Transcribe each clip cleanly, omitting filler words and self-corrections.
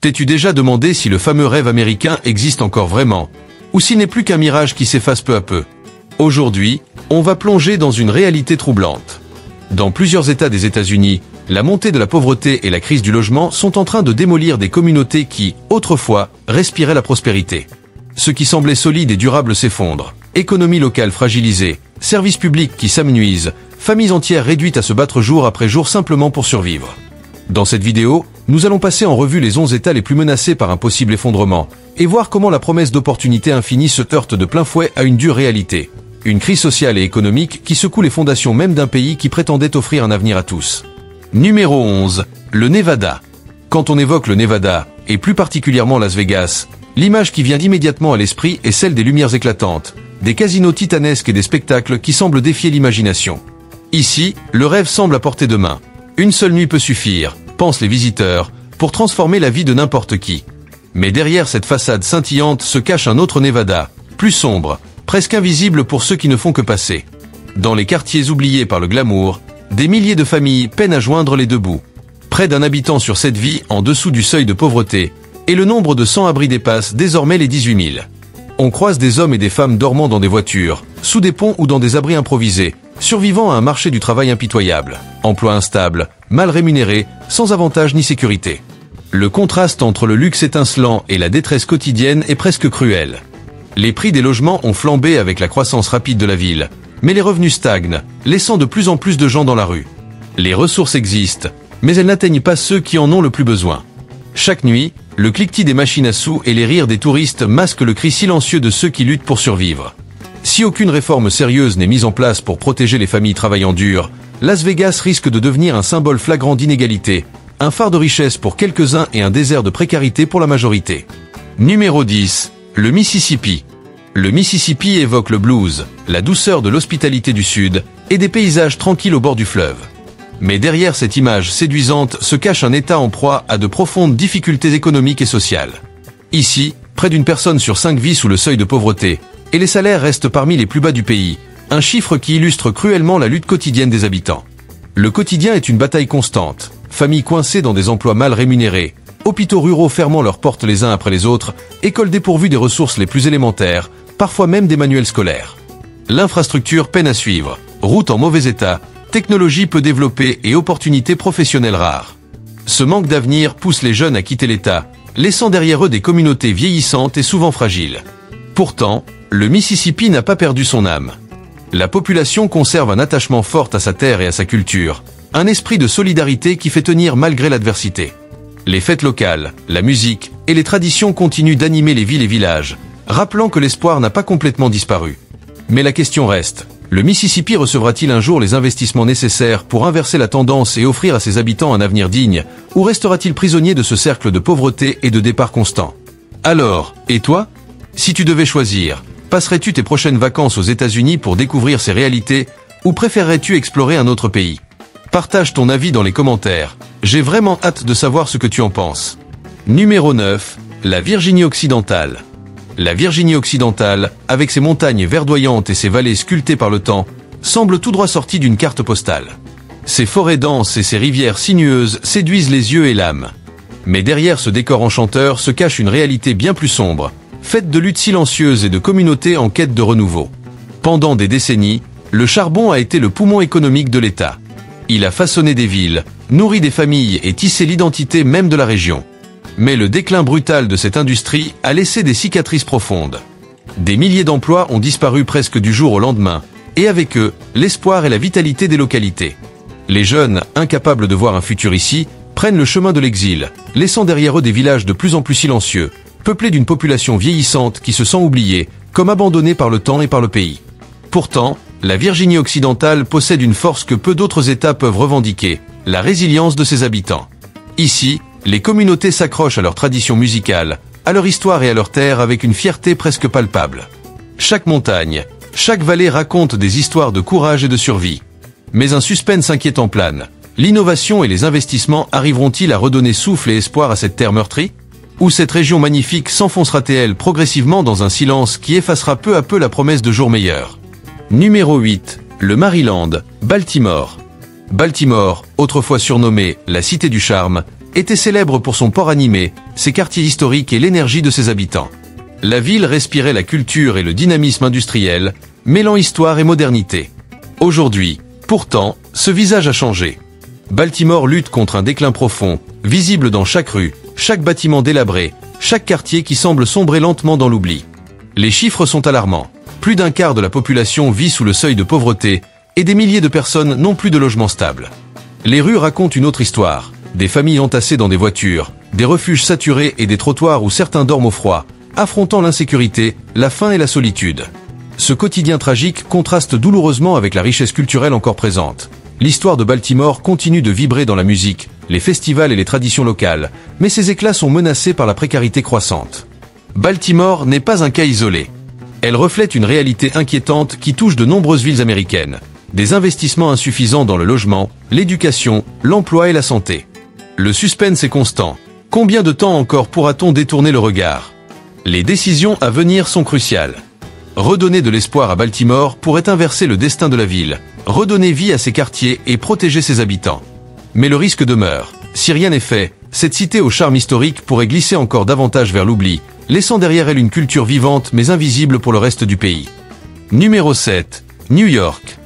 T'es-tu déjà demandé si le fameux rêve américain existe encore vraiment, ou s'il n'est plus qu'un mirage qui s'efface peu à peu? Aujourd'hui, on va plonger dans une réalité troublante. Dans plusieurs États des États-Unis, la montée de la pauvreté et la crise du logement sont en train de démolir des communautés qui, autrefois, respiraient la prospérité. Ce qui semblait solide et durable s'effondre. Économie locale fragilisée, services publics qui s'amenuisent, familles entières réduites à se battre jour après jour simplement pour survivre. Dans cette vidéo, nous allons passer en revue les 11 États les plus menacés par un possible effondrement, et voir comment la promesse d'opportunité infinie se heurte de plein fouet à une dure réalité. Une crise sociale et économique qui secoue les fondations même d'un pays qui prétendait offrir un avenir à tous. Numéro 11. Le Nevada. Quand on évoque le Nevada, et plus particulièrement Las Vegas, l'image qui vient immédiatement à l'esprit est celle des lumières éclatantes, des casinos titanesques et des spectacles qui semblent défier l'imagination. Ici, le rêve semble à portée de main. Une seule nuit peut suffire, pensent les visiteurs, pour transformer la vie de n'importe qui. Mais derrière cette façade scintillante se cache un autre Nevada, plus sombre, presque invisible pour ceux qui ne font que passer. Dans les quartiers oubliés par le glamour, des milliers de familles peinent à joindre les deux bouts. Près d'un habitant sur 7 vit en dessous du seuil de pauvreté, et le nombre de sans-abri dépasse désormais les 18 000. On croise des hommes et des femmes dormant dans des voitures, sous des ponts ou dans des abris improvisés, survivant à un marché du travail impitoyable, emploi instable, mal rémunéré, sans avantage ni sécurité. Le contraste entre le luxe étincelant et la détresse quotidienne est presque cruel. Les prix des logements ont flambé avec la croissance rapide de la ville, mais les revenus stagnent, laissant de plus en plus de gens dans la rue. Les ressources existent, mais elles n'atteignent pas ceux qui en ont le plus besoin. Chaque nuit, le cliquetis des machines à sous et les rires des touristes masquent le cri silencieux de ceux qui luttent pour survivre. Si aucune réforme sérieuse n'est mise en place pour protéger les familles travaillant dur, Las Vegas risque de devenir un symbole flagrant d'inégalité, un phare de richesse pour quelques-uns et un désert de précarité pour la majorité. Numéro 10. Le Mississippi. Le Mississippi évoque le blues, la douceur de l'hospitalité du Sud et des paysages tranquilles au bord du fleuve. Mais derrière cette image séduisante se cache un État en proie à de profondes difficultés économiques et sociales. Ici, près d'une personne sur 5 vit sous le seuil de pauvreté, et les salaires restent parmi les plus bas du pays, un chiffre qui illustre cruellement la lutte quotidienne des habitants. Le quotidien est une bataille constante, familles coincées dans des emplois mal rémunérés, hôpitaux ruraux fermant leurs portes les uns après les autres, écoles dépourvues des ressources les plus élémentaires, parfois même des manuels scolaires. L'infrastructure peine à suivre, routes en mauvais état, technologie peu développée et opportunités professionnelles rares. Ce manque d'avenir pousse les jeunes à quitter l'État, laissant derrière eux des communautés vieillissantes et souvent fragiles. Pourtant, le Mississippi n'a pas perdu son âme. La population conserve un attachement fort à sa terre et à sa culture, un esprit de solidarité qui fait tenir malgré l'adversité. Les fêtes locales, la musique et les traditions continuent d'animer les villes et villages, rappelant que l'espoir n'a pas complètement disparu. Mais la question reste, le Mississippi recevra-t-il un jour les investissements nécessaires pour inverser la tendance et offrir à ses habitants un avenir digne, ou restera-t-il prisonnier de ce cercle de pauvreté et de départ constant? Alors, et toi? Si tu devais choisir, passerais-tu tes prochaines vacances aux États-Unis pour découvrir ces réalités, ou préférerais-tu explorer un autre pays? Partage ton avis dans les commentaires, j'ai vraiment hâte de savoir ce que tu en penses. Numéro 9, la Virginie occidentale. La Virginie occidentale, avec ses montagnes verdoyantes et ses vallées sculptées par le temps, semble tout droit sortie d'une carte postale. Ses forêts denses et ses rivières sinueuses séduisent les yeux et l'âme. Mais derrière ce décor enchanteur se cache une réalité bien plus sombre, faite de luttes silencieuses et de communautés en quête de renouveau. Pendant des décennies, le charbon a été le poumon économique de l'État. Il a façonné des villes, nourri des familles et tissé l'identité même de la région. Mais le déclin brutal de cette industrie a laissé des cicatrices profondes. Des milliers d'emplois ont disparu presque du jour au lendemain, et avec eux, l'espoir et la vitalité des localités. Les jeunes, incapables de voir un futur ici, prennent le chemin de l'exil, laissant derrière eux des villages de plus en plus silencieux, peuplés d'une population vieillissante qui se sent oubliée, comme abandonnée par le temps et par le pays. Pourtant, la Virginie occidentale possède une force que peu d'autres États peuvent revendiquer, la résilience de ses habitants. Ici, les communautés s'accrochent à leur tradition musicale, à leur histoire et à leur terre avec une fierté presque palpable. Chaque montagne, chaque vallée raconte des histoires de courage et de survie. Mais un suspense inquiétant plane. L'innovation et les investissements arriveront-ils à redonner souffle et espoir à cette terre meurtrie? Ou cette région magnifique s'enfoncera-t-elle progressivement dans un silence qui effacera peu à peu la promesse de jours meilleurs? Numéro 8. Le Maryland, Baltimore. Baltimore, autrefois surnommée la Cité du Charme, était célèbre pour son port animé, ses quartiers historiques et l'énergie de ses habitants. La ville respirait la culture et le dynamisme industriel, mêlant histoire et modernité. Aujourd'hui, pourtant, ce visage a changé. Baltimore lutte contre un déclin profond, visible dans chaque rue, chaque bâtiment délabré, chaque quartier qui semble sombrer lentement dans l'oubli. Les chiffres sont alarmants. Plus d'un quart de la population vit sous le seuil de pauvreté et des milliers de personnes n'ont plus de logement stable. Les rues racontent une autre histoire. Des familles entassées dans des voitures, des refuges saturés et des trottoirs où certains dorment au froid, affrontant l'insécurité, la faim et la solitude. Ce quotidien tragique contraste douloureusement avec la richesse culturelle encore présente. L'histoire de Baltimore continue de vibrer dans la musique, les festivals et les traditions locales, mais ses éclats sont menacés par la précarité croissante. Baltimore n'est pas un cas isolé. Elle reflète une réalité inquiétante qui touche de nombreuses villes américaines. Des investissements insuffisants dans le logement, l'éducation, l'emploi et la santé. Le suspense est constant. Combien de temps encore pourra-t-on détourner le regard? Les décisions à venir sont cruciales. Redonner de l'espoir à Baltimore pourrait inverser le destin de la ville, redonner vie à ses quartiers et protéger ses habitants. Mais le risque demeure. Si rien n'est fait, cette cité au charme historique pourrait glisser encore davantage vers l'oubli, laissant derrière elle une culture vivante mais invisible pour le reste du pays. Numéro 7. New York.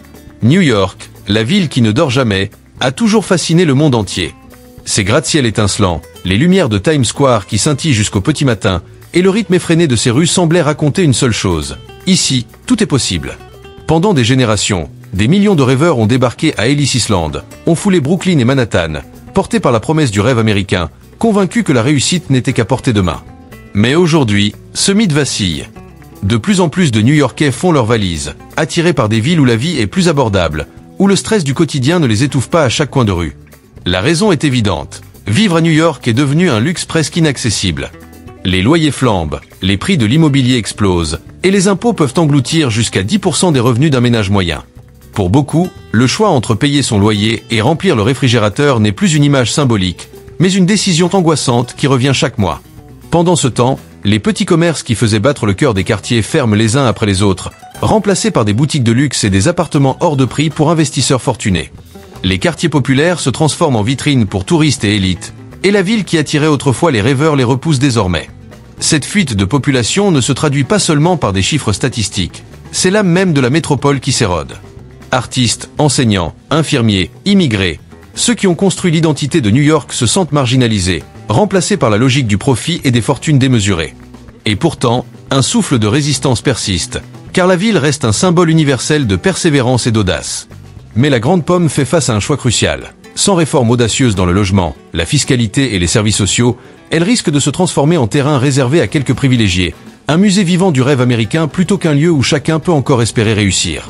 New York, la ville qui ne dort jamais, a toujours fasciné le monde entier. Ses gratte-ciels étincelants, les lumières de Times Square qui scintillent jusqu'au petit matin, et le rythme effréné de ses rues semblaient raconter une seule chose. Ici, tout est possible. Pendant des générations, des millions de rêveurs ont débarqué à Ellis Island, ont foulé Brooklyn et Manhattan, portés par la promesse du rêve américain, convaincus que la réussite n'était qu'à portée de main. Mais aujourd'hui, ce mythe vacille. De plus en plus de New-Yorkais font leurs valises, attirés par des villes où la vie est plus abordable, où le stress du quotidien ne les étouffe pas à chaque coin de rue. La raison est évidente. Vivre à New York est devenu un luxe presque inaccessible. Les loyers flambent, les prix de l'immobilier explosent, et les impôts peuvent engloutir jusqu'à 10% des revenus d'un ménage moyen. Pour beaucoup, le choix entre payer son loyer et remplir le réfrigérateur n'est plus une image symbolique, mais une décision angoissante qui revient chaque mois. Pendant ce temps, les petits commerces qui faisaient battre le cœur des quartiers ferment les uns après les autres, remplacés par des boutiques de luxe et des appartements hors de prix pour investisseurs fortunés. Les quartiers populaires se transforment en vitrines pour touristes et élites, et la ville qui attirait autrefois les rêveurs les repousse désormais. Cette fuite de population ne se traduit pas seulement par des chiffres statistiques, c'est l'âme même de la métropole qui s'érode. Artistes, enseignants, infirmiers, immigrés, ceux qui ont construit l'identité de New York se sentent marginalisés, remplacés par la logique du profit et des fortunes démesurées. Et pourtant, un souffle de résistance persiste, car la ville reste un symbole universel de persévérance et d'audace. Mais la Grande Pomme fait face à un choix crucial. Sans réforme audacieuse dans le logement, la fiscalité et les services sociaux, elle risque de se transformer en terrain réservé à quelques privilégiés, un musée vivant du rêve américain plutôt qu'un lieu où chacun peut encore espérer réussir.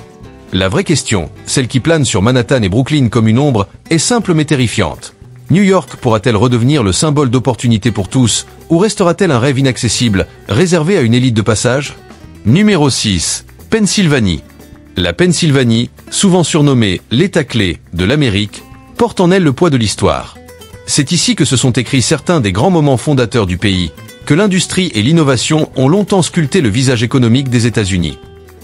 La vraie question, celle qui plane sur Manhattan et Brooklyn comme une ombre, est simple mais terrifiante. New York pourra-t-elle redevenir le symbole d'opportunité pour tous, ou restera-t-elle un rêve inaccessible, réservé à une élite de passage? Numéro 6. Pennsylvanie. La Pennsylvanie, souvent surnommée l'État clé de l'Amérique, porte en elle le poids de l'histoire. C'est ici que se sont écrits certains des grands moments fondateurs du pays, que l'industrie et l'innovation ont longtemps sculpté le visage économique des États-Unis.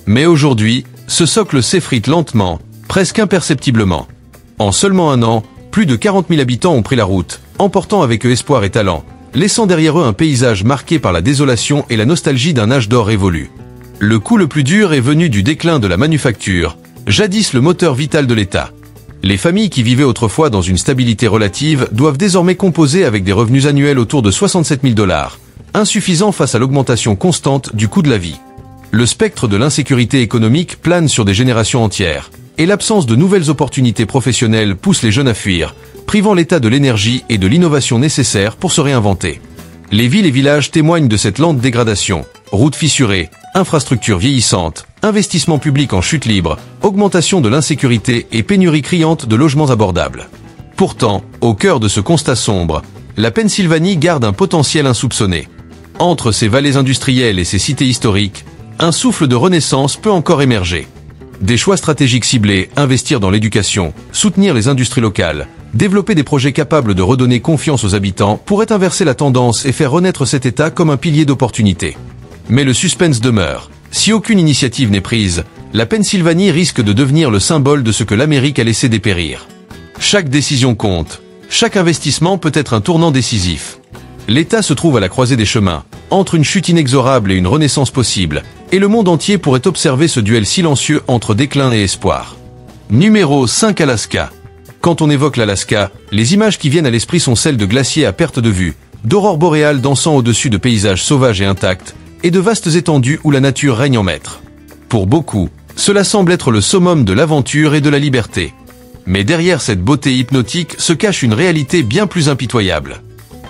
Mais aujourd'hui, ce socle s'effrite lentement, presque imperceptiblement. En seulement un an, plus de 40 000 habitants ont pris la route, emportant avec eux espoir et talent, laissant derrière eux un paysage marqué par la désolation et la nostalgie d'un âge d'or révolu. Le coup le plus dur est venu du déclin de la manufacture, jadis le moteur vital de l'État. Les familles qui vivaient autrefois dans une stabilité relative doivent désormais composer avec des revenus annuels autour de 67 000 $, insuffisants face à l'augmentation constante du coût de la vie. Le spectre de l'insécurité économique plane sur des générations entières, et l'absence de nouvelles opportunités professionnelles pousse les jeunes à fuir, privant l'État de l'énergie et de l'innovation nécessaires pour se réinventer. Les villes et villages témoignent de cette lente dégradation. Routes fissurées, infrastructures vieillissantes, investissements publics en chute libre, augmentation de l'insécurité et pénurie criante de logements abordables. Pourtant, au cœur de ce constat sombre, la Pennsylvanie garde un potentiel insoupçonné. Entre ses vallées industrielles et ses cités historiques, un souffle de renaissance peut encore émerger. Des choix stratégiques ciblés, investir dans l'éducation, soutenir les industries locales, développer des projets capables de redonner confiance aux habitants pourraient inverser la tendance et faire renaître cet État comme un pilier d'opportunité. Mais le suspense demeure. Si aucune initiative n'est prise, la Pennsylvanie risque de devenir le symbole de ce que l'Amérique a laissé dépérir. Chaque décision compte. chaque investissement peut être un tournant décisif. L'État se trouve à la croisée des chemins, entre une chute inexorable et une renaissance possible, et le monde entier pourrait observer ce duel silencieux entre déclin et espoir. Numéro 5. Alaska. Quand on évoque l'Alaska, les images qui viennent à l'esprit sont celles de glaciers à perte de vue, d'aurores boréales dansant au-dessus de paysages sauvages et intacts, et de vastes étendues où la nature règne en maître. Pour beaucoup, cela semble être le summum de l'aventure et de la liberté. Mais derrière cette beauté hypnotique se cache une réalité bien plus impitoyable.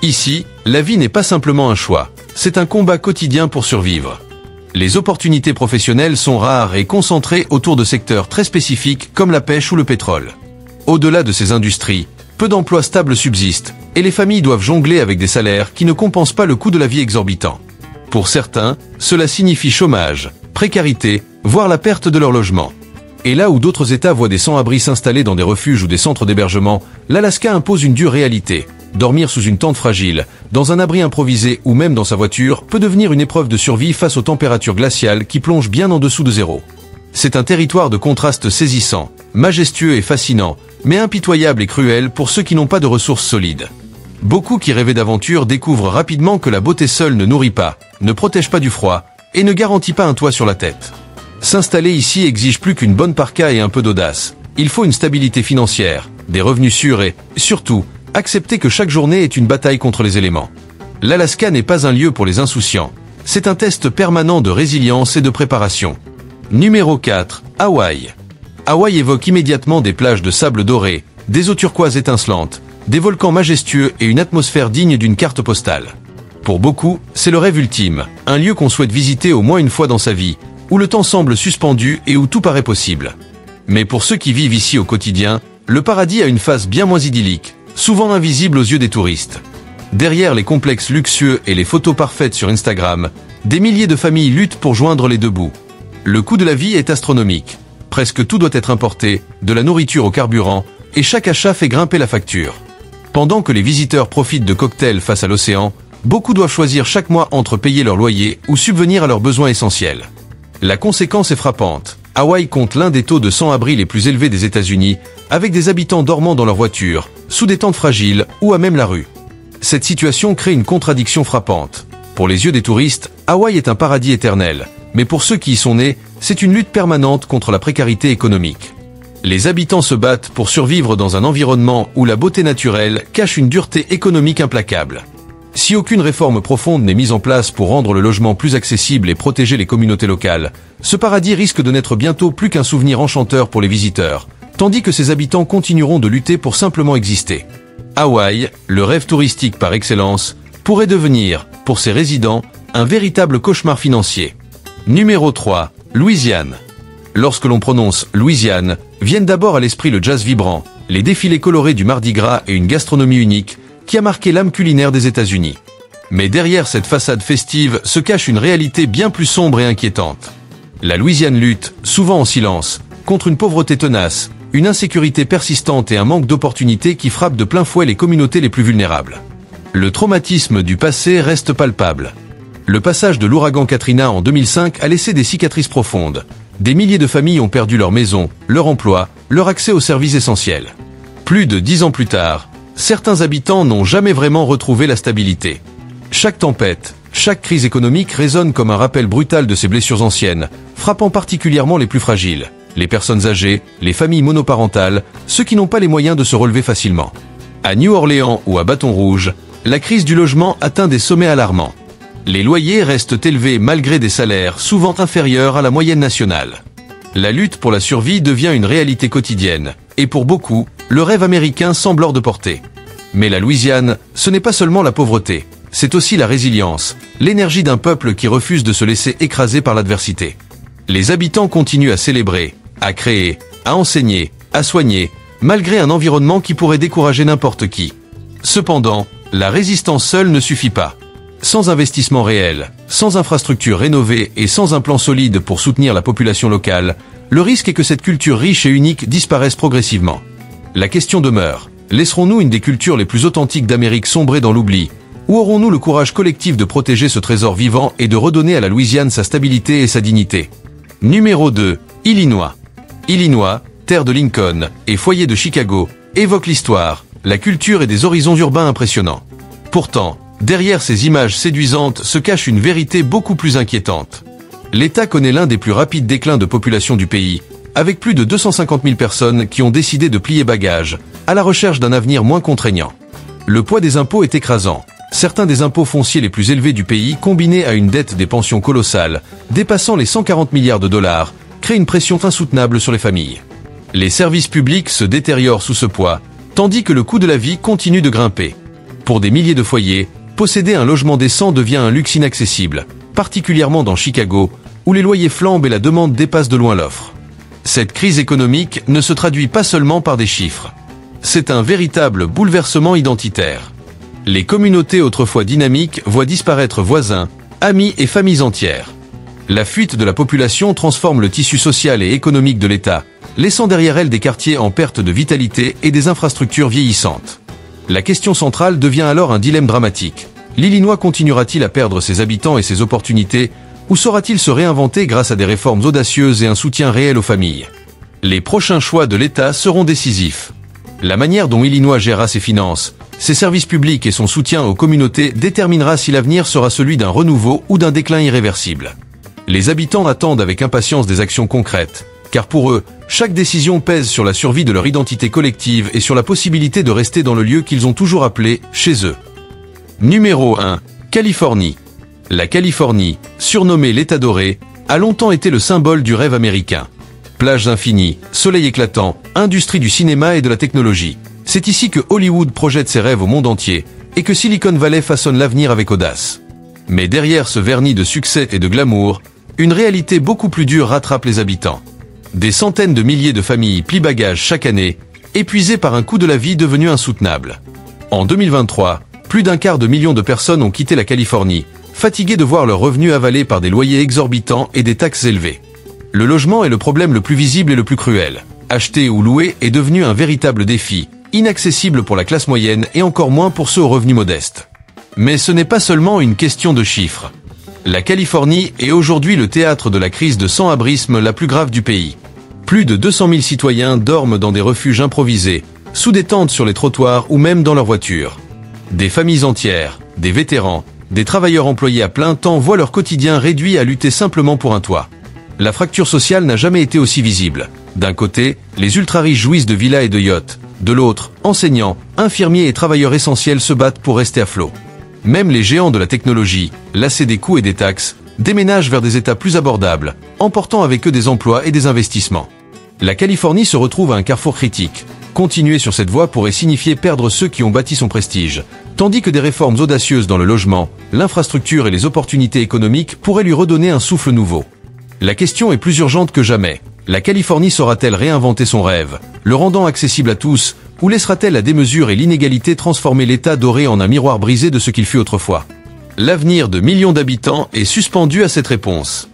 Ici, la vie n'est pas simplement un choix, c'est un combat quotidien pour survivre. Les opportunités professionnelles sont rares et concentrées autour de secteurs très spécifiques comme la pêche ou le pétrole. Au-delà de ces industries, peu d'emplois stables subsistent, et les familles doivent jongler avec des salaires qui ne compensent pas le coût de la vie exorbitant. Pour certains, cela signifie chômage, précarité, voire la perte de leur logement. Et là où d'autres États voient des sans-abri s'installer dans des refuges ou des centres d'hébergement, l'Alaska impose une dure réalité. Dormir sous une tente fragile, dans un abri improvisé ou même dans sa voiture peut devenir une épreuve de survie face aux températures glaciales qui plongent bien en dessous de zéro. C'est un territoire de contrastes saisissants, majestueux et fascinant, mais impitoyable et cruel pour ceux qui n'ont pas de ressources solides. Beaucoup qui rêvaient d'aventure découvrent rapidement que la beauté seule ne nourrit pas, ne protège pas du froid, et ne garantit pas un toit sur la tête. S'installer ici exige plus qu'une bonne parka et un peu d'audace. Il faut une stabilité financière, des revenus sûrs et, surtout, accepter que chaque journée est une bataille contre les éléments. L'Alaska n'est pas un lieu pour les insouciants. C'est un test permanent de résilience et de préparation. Numéro 4. Hawaï. Hawaï évoque immédiatement des plages de sable doré, des eaux turquoises étincelantes, des volcans majestueux et une atmosphère digne d'une carte postale. Pour beaucoup, c'est le rêve ultime, un lieu qu'on souhaite visiter au moins une fois dans sa vie, où le temps semble suspendu et où tout paraît possible. Mais pour ceux qui vivent ici au quotidien, le paradis a une face bien moins idyllique, souvent invisible aux yeux des touristes. Derrière les complexes luxueux et les photos parfaites sur Instagram, des milliers de familles luttent pour joindre les deux bouts. Le coût de la vie est astronomique. Presque tout doit être importé, de la nourriture au carburant, et chaque achat fait grimper la facture. Pendant que les visiteurs profitent de cocktails face à l'océan, beaucoup doivent choisir chaque mois entre payer leur loyer ou subvenir à leurs besoins essentiels. La conséquence est frappante. Hawaï compte l'un des taux de sans-abri les plus élevés des États-Unis, avec des habitants dormant dans leur voiture, sous des tentes fragiles ou à même la rue. Cette situation crée une contradiction frappante. Pour les yeux des touristes, Hawaï est un paradis éternel, mais pour ceux qui y sont nés, c'est une lutte permanente contre la précarité économique. Les habitants se battent pour survivre dans un environnement où la beauté naturelle cache une dureté économique implacable. Si aucune réforme profonde n'est mise en place pour rendre le logement plus accessible et protéger les communautés locales, ce paradis risque de n'être bientôt plus qu'un souvenir enchanteur pour les visiteurs, tandis que ses habitants continueront de lutter pour simplement exister. Hawaï, le rêve touristique par excellence, pourrait devenir, pour ses résidents, un véritable cauchemar financier. Numéro 3. Louisiane. Lorsque l'on prononce Louisiane, viennent d'abord à l'esprit le jazz vibrant, les défilés colorés du Mardi Gras et une gastronomie unique qui a marqué l'âme culinaire des États-Unis. Mais derrière cette façade festive se cache une réalité bien plus sombre et inquiétante. La Louisiane lutte, souvent en silence, contre une pauvreté tenace, une insécurité persistante et un manque d'opportunités qui frappent de plein fouet les communautés les plus vulnérables. Le traumatisme du passé reste palpable. Le passage de l'ouragan Katrina en 2005 a laissé des cicatrices profondes. Des milliers de familles ont perdu leur maison, leur emploi, leur accès aux services essentiels. Plus de 10 ans plus tard, certains habitants n'ont jamais vraiment retrouvé la stabilité. Chaque tempête, chaque crise économique résonne comme un rappel brutal de ces blessures anciennes, frappant particulièrement les plus fragiles, les personnes âgées, les familles monoparentales, ceux qui n'ont pas les moyens de se relever facilement. À New Orleans ou à Baton Rouge, la crise du logement atteint des sommets alarmants. Les loyers restent élevés malgré des salaires souvent inférieurs à la moyenne nationale. La lutte pour la survie devient une réalité quotidienne, et pour beaucoup, le rêve américain semble hors de portée. Mais la Louisiane, ce n'est pas seulement la pauvreté, c'est aussi la résilience, l'énergie d'un peuple qui refuse de se laisser écraser par l'adversité. Les habitants continuent à célébrer, à créer, à enseigner, à soigner, malgré un environnement qui pourrait décourager n'importe qui. Cependant, la résistance seule ne suffit pas. Sans investissement réel, sans infrastructures rénovées et sans un plan solide pour soutenir la population locale, le risque est que cette culture riche et unique disparaisse progressivement. La question demeure, laisserons-nous une des cultures les plus authentiques d'Amérique sombrer dans l'oubli, ou aurons-nous le courage collectif de protéger ce trésor vivant et de redonner à la Louisiane sa stabilité et sa dignité? Numéro 2. Illinois. Illinois, terre de Lincoln et foyer de Chicago, évoque l'histoire, la culture et des horizons urbains impressionnants. Pourtant, derrière ces images séduisantes se cache une vérité beaucoup plus inquiétante. L'État connaît l'un des plus rapides déclins de population du pays, avec plus de 250 000 personnes qui ont décidé de plier bagages, à la recherche d'un avenir moins contraignant. Le poids des impôts est écrasant. Certains des impôts fonciers les plus élevés du pays, combinés à une dette des pensions colossale, dépassant les 140 milliards de dollars, créent une pression insoutenable sur les familles. Les services publics se détériorent sous ce poids, tandis que le coût de la vie continue de grimper. Pour des milliers de foyers, posséder un logement décent devient un luxe inaccessible, particulièrement dans Chicago, où les loyers flambent et la demande dépasse de loin l'offre. Cette crise économique ne se traduit pas seulement par des chiffres. C'est un véritable bouleversement identitaire. Les communautés autrefois dynamiques voient disparaître voisins, amis et familles entières. La fuite de la population transforme le tissu social et économique de l'État, laissant derrière elle des quartiers en perte de vitalité et des infrastructures vieillissantes. La question centrale devient alors un dilemme dramatique. L'Illinois continuera-t-il à perdre ses habitants et ses opportunités, ou saura-t-il se réinventer grâce à des réformes audacieuses et un soutien réel aux familles? Les prochains choix de l'État seront décisifs. La manière dont Illinois gérera ses finances, ses services publics et son soutien aux communautés déterminera si l'avenir sera celui d'un renouveau ou d'un déclin irréversible. Les habitants attendent avec impatience des actions concrètes, car pour eux, chaque décision pèse sur la survie de leur identité collective et sur la possibilité de rester dans le lieu qu'ils ont toujours appelé chez eux. Numéro 1. Californie. La Californie, surnommée l'État doré, a longtemps été le symbole du rêve américain. Plages infinies, soleil éclatant, industrie du cinéma et de la technologie. C'est ici que Hollywood projette ses rêves au monde entier, et que Silicon Valley façonne l'avenir avec audace. Mais derrière ce vernis de succès et de glamour, une réalité beaucoup plus dure rattrape les habitants. Des centaines de milliers de familles plient bagages chaque année, épuisées par un coût de la vie devenu insoutenable. En 2023, plus d'un quart de million de personnes ont quitté la Californie, fatiguées de voir leurs revenus avalés par des loyers exorbitants et des taxes élevées. Le logement est le problème le plus visible et le plus cruel. Acheter ou louer est devenu un véritable défi, inaccessible pour la classe moyenne et encore moins pour ceux aux revenus modestes. Mais ce n'est pas seulement une question de chiffres. La Californie est aujourd'hui le théâtre de la crise de sans-abrisme la plus grave du pays. Plus de 200 000 citoyens dorment dans des refuges improvisés, sous des tentes sur les trottoirs ou même dans leur voiture. Des familles entières, des vétérans, des travailleurs employés à plein temps voient leur quotidien réduit à lutter simplement pour un toit. La fracture sociale n'a jamais été aussi visible. D'un côté, les ultra-riches jouissent de villas et de yachts. De l'autre, enseignants, infirmiers et travailleurs essentiels se battent pour rester à flot. Même les géants de la technologie, lassés des coûts et des taxes, déménagent vers des États plus abordables, emportant avec eux des emplois et des investissements. La Californie se retrouve à un carrefour critique. Continuer sur cette voie pourrait signifier perdre ceux qui ont bâti son prestige, tandis que des réformes audacieuses dans le logement, l'infrastructure et les opportunités économiques pourraient lui redonner un souffle nouveau. La question est plus urgente que jamais. La Californie saura-t-elle réinventer son rêve, le rendant accessible à tous, ou laissera-t-elle la démesure et l'inégalité transformer l'État doré en un miroir brisé de ce qu'il fut autrefois? L'avenir de millions d'habitants est suspendu à cette réponse.